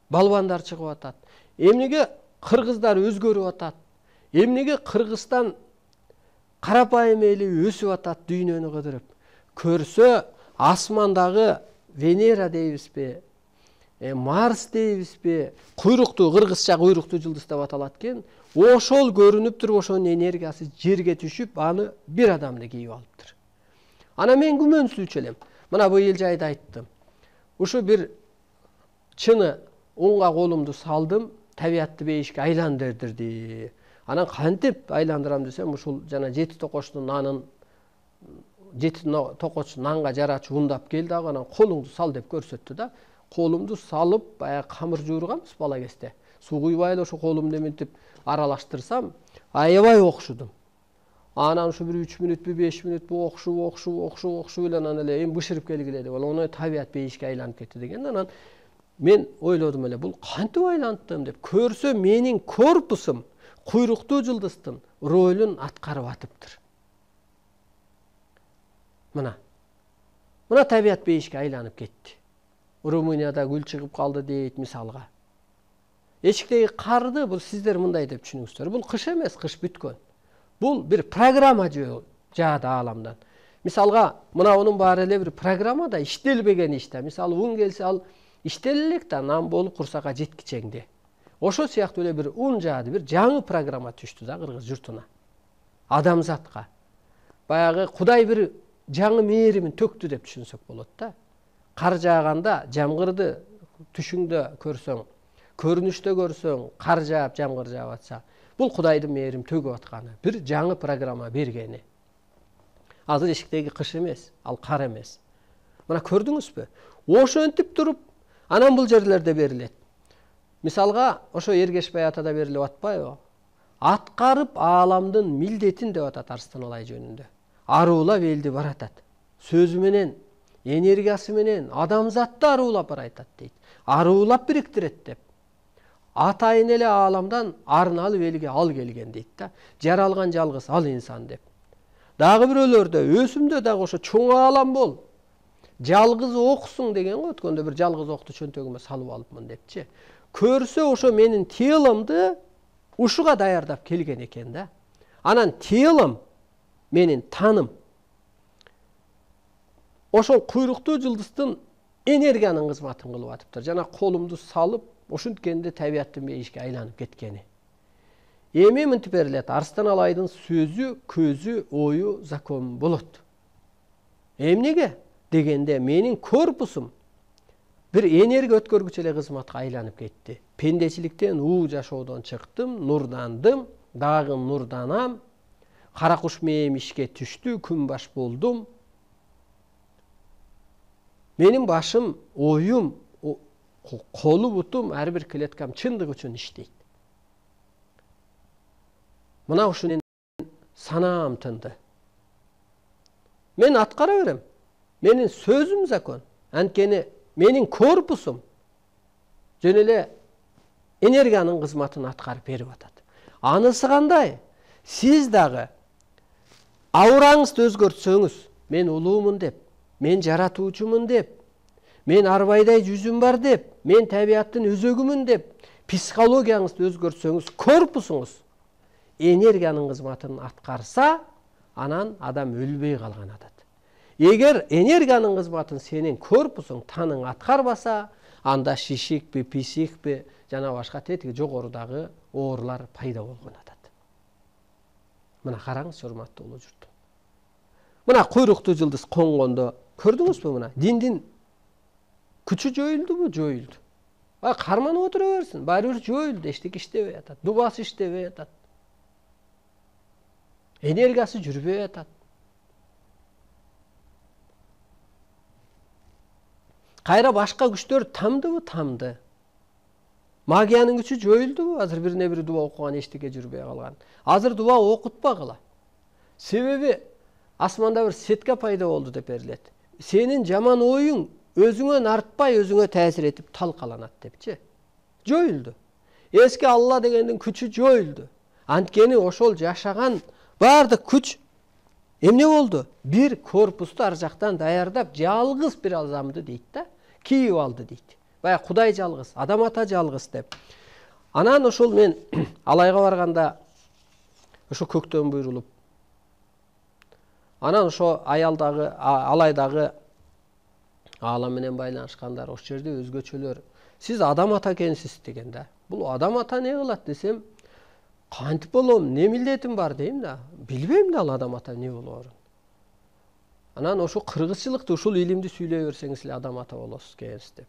балбандар чыгып атат, эмнеге кыргыздар өзгөрүп атат, эмнеге Кыргызстан карапайым эли өсүп атат дүйнөнү кыдырып. Көрсө асмандагы Венера дейбизби, Марс дейбизби, куйруктуу, кыргызча куйруктуу жылдыз деп аталат экен. Ошол көрүнүп туруп, ошонун энергиясы жерге түшүп, аны бир адамды кийип алыптыр. Ана мен күмөнсүзчү элем. Мына быйыл жайда айттым. Ушу бир чыны унга колумду салдым, табиятты бейишке айландырдырды. Анан кантип айландырам десем, ушул жана 7 токочтун нанын 7 токоч нанга жарачы ундап келди, анан колуңду сал деп көрсөттү да. Колумду салып, баягы камыр жуурганбыз бала кезде. Суу куйбай эле ошо колумду эментип аралаштырсам, аябай окшудум. Анан ушу бир 3 мүнөтпү, 5 мүнөтпү окшуп эле анан эле эми бышырып келгиле деп, ону табият бейишке айланып кетти деген. Анан мен ойлодум эле, бул кантип айландым деп. Көрсө менин корпусум куйруктуу жылдыздын ролун аткарып атыптыр. Мына табият бейишке айланып кетти. Румынияда гүл чыгып калды дейт мисалга. Эшиктеги карды бул сиздер мындай деп түшүнүңүздөр. Бул кыш эмес, кыш бүткөн. Бул бир программа жаады ааламдан. Мисалга, мына онун баары эле бир программада иштелбеген иште. Мисалы, ун келсе ал иштеле элек да, нан болуп курсакка жеткичеңди. Ошо сыяктуу эле бир ун жаады, бир жаңы программа түштү да кыргыз журтуна. Адамзатка. Баягы Кудай бир жаңы мээримин төктү деп түшүнсөк болот да. Кар жааганда жамгырды түшүңдө көрсөң, көрүнүштө көрсөң, кар жаап, жамгыр жаап атса, бул Кудайдын мээрим төгүп атканы, бир жаңы программа бергени. Азыр эшиктеги кыш эмес, ал кар эмес. Мына көрдүңүзбү? Ошентип туруп, анан бул жерлерде берилет. Мисалга, ошо Эргешбай атада берилип атпайбы? Аткарып ааламдын милдетин деп атат Арыстан Алай жөнүндө. Аруулап элди баратат. Сөзү менен, энергиясы менен адамзатты аруулап баратат дейт. Аруулап бириктирет деп. Атайын эле ааламдан арналып элге ал келген дейт да. Жаралган жалгыз ал инсан деп. Дагы бирөөлөрдө өсүмдө дагы ошо чоң аалам бол. Жалгыз оксуң деген го, өткөндө бир жалгыз окту чөнтөгүмө салып алыпмын депчи. Көрсө ошо менин теломду ушуга даярдап келген экен да. Анан телом менин таным ошол куйруктуу жылдыздын энергиянын кызматын кылып атыптыр. Жана колумду салып, ошенткенде табияттын бейишке айланып кеткени. Эми мынтип берилет, Арыстан Алайдын сөзү, көзү, ою закон болот. Эмнеге дегенде менин корпусум бир энергия өткөргүч эле кызматка айланып кетти. Пендечиликтен уу жашоодон чыктым, нурдандым, дагы нурданам. Кара куш мээм ишке түштү, күнбаш болдум. Менин башым, оюм, колу бутум, ар бир клеткам чындык үчүн иштейт. Мына ушунун санаам тынды. Мен аткара берем. Менин сөзүм закон. Анткени менин корпусум жөн эле энергиянын кызматын аткарып берип атат. Анысы кандай? Сиз дагы аураңызды өзгөртсөңүз, мен улуумун деп, мен жаратуучумун деп, мен арбайдай жүзүм бар деп, мен табияттын өзөгүмүн деп, психологияңызды өзгөртсөңүз, корпусуңуз энергиянын кызматын аткарса, анан адам өлбөй калган атат. Эгер энергиянын кызматын сенин корпусуң, таның аткарбаса, анда шишикпи, писикпи, жана башка тетиги жогорудагы оорулар пайда болгон атат. Мына караңыз, урматтуу улуу журтум. Мына куйруктуу жылдыз коңгондо көрдүңүзбү мына? Диндин күчү жоюлдубу? Жоюлду. Карманып отура берсин, баары бир жоюлду, эчтеке иштебей атат, дубасы иштебей атат. Энергиясы жүрбөй атат. Кайра башка күчтөр тамдыбы? Тамды. Магиянын күчү жоюлдубу? Азыр бирине бири дуба окуган эчтеке жүрбөй калган. Азыр дуба окутпагыла. Себеби асманда бир сетка пайда болду деп берилет. Сенин жаман оюң өзүңө артпай, өзүңө таасир этип талкаланат депчи. Жоюлду. Эски Алла дегендин күчү жоюлду. Анткени ошол жашаган бардык күч эмне болду? Бир корпусту ар жактан даярдап, жалгыз бир адамды дейт да, кийип алды дейт. Баягы Кудай жалгыз, адам ата жалгыз деп. Анан ошол мен Алайга барганда ошо көктөн буйрулуп, анан ошо аялдагы, Алайдагы аалам менен байланышкандар, ошол жерде өзгөчөлөр, сиз адам ата экенсиз деген да. Бул адам ата не кылат десем, кантип болом, не милдетим бар дейм да. Билбейм да ал адам ата не болоорун. Анан ошо кыргызчылыкты ушул илимди сүйлөй берсеңиз эле адам ата болосуз экенсиз деп.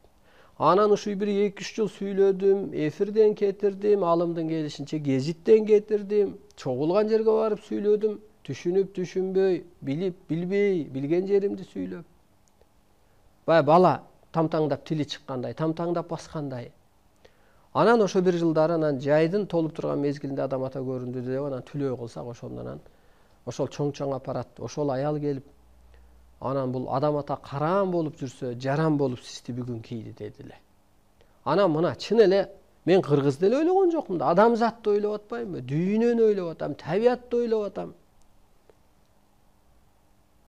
Анан ушул бир 2-3 жыл сүйлөдүм, эфирден кетирдим, алымдын келишинче гезиттен кетирдим, чогулган жерге барып сүйлөдүм, түшүнүп, түшүнбөй, билип, билбей, билген жеримди сүйлөп. Баягы бала тамтаңдап тили чыккандай, тамтаңдап баскандай. Анан ошо бир жылдары анан жайдын толуп турган мезгилинде адам ата көрүндү деп анан түлөө кылсак, ошондон ошол чоң аппарат, ошол аял келип, анан бул адам ата караан болуп жүрсө, жаран болуп сизди бүгүн кийди дедиле. Анан мына чын эле мен кыргызды эле ойлогон жокмун да, адамзатты ойлоп атпаймынбы, дүйнөнү ойлоп атам, табиятты ойлоп атам.